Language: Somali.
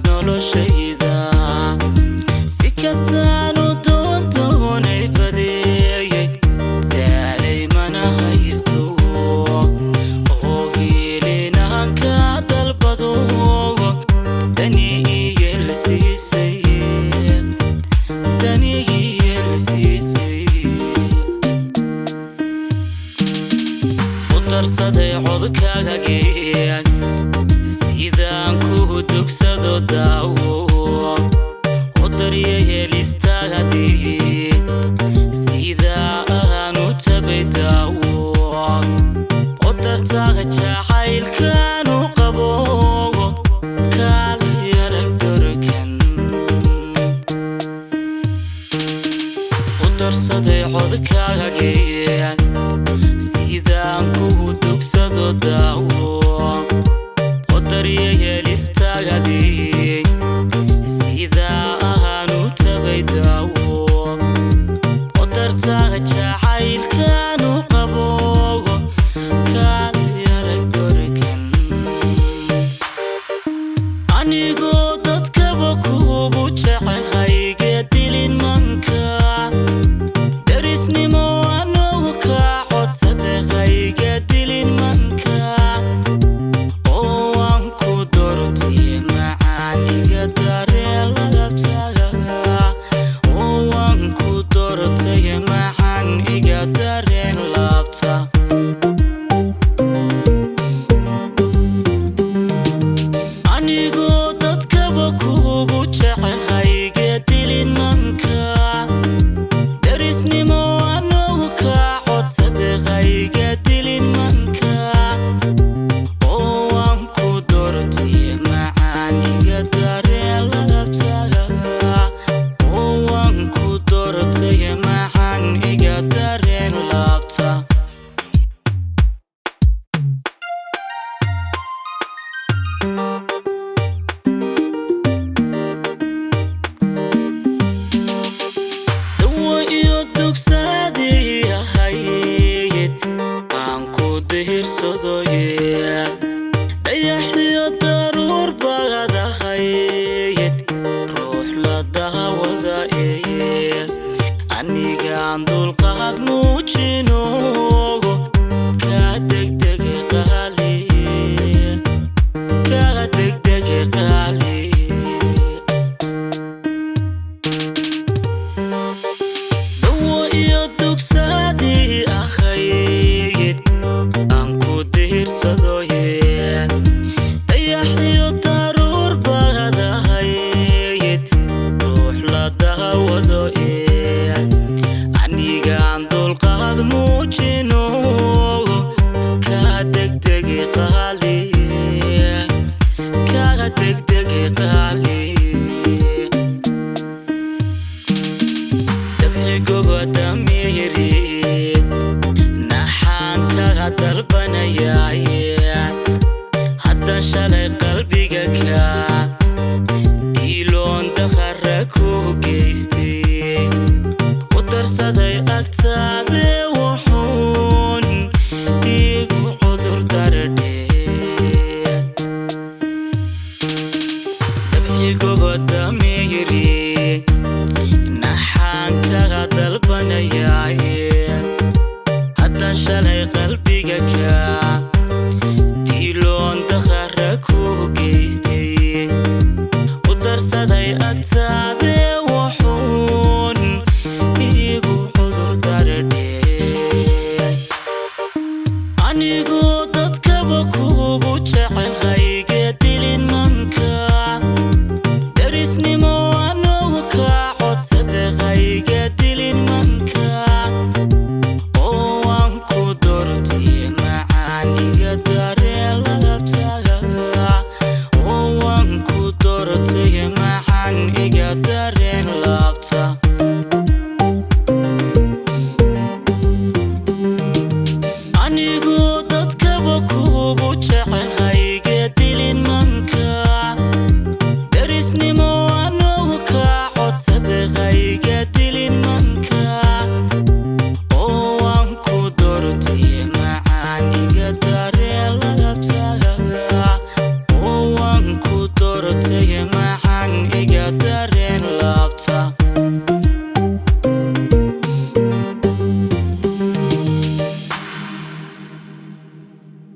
noloshayda si kastaan u doonay badiyay daa'imana haysto oo yeelinaan ka dalbado daniyeel siisay darsaday codkaaga geeyay sidaan ku dugsado daawo oo daryeeyay istaagadii sidaan u tabay daawo oo dartaaga jacaylkaan u qabo kaaliyarag dorkan oo darsaday codkaaga geeyay sidaan ku dugsado daawo oo daryeeyay istaagadii sidaan u tabay daawo oo dartaaga jacaylkaan u qabo kaaliyarag dorkan anigoo dadkaba kuugu jecel hayga dilin manka darisnimo anoo kaa codsade hayga dilin manka oo aan ku doortay macaan iga dareen labtaaga oo aan ku doortay macaan iga dareen labta anigoo dadkaba kuugu jecel hayga dilin manka darisnimo anoo kaa codsade hayga dilin manka oo aan ku doortay macaan iga dareen labtaaga oo aan ku doortay macaan iga dareen labta dawo iyo dugsadii ahayd aan ku dihirsadoye dayaxdiyo daruur baad ahayd ruux la daawada anigaan dulqaad muujinoogo kaa degdege qaali dawo iyo dugsadii ahayd aan ku dihirsadoye dayaxdiyo daruur baad ahayd ruux la daawado anigaan dulqaad muujinoogo kaa degdege qaali dabci gobada miyirid naxaan kaga dalbanayay haddan shalay qalbiga kaa diiloon dakhara ku geystay u darsaday agtaade wuxuun igu cudur dardhe dabci gobada miyirid naxaan kaga dalbanayay haddan shalay qalbiga kaa diiloon dakhara ku geystay u darsaday agtaada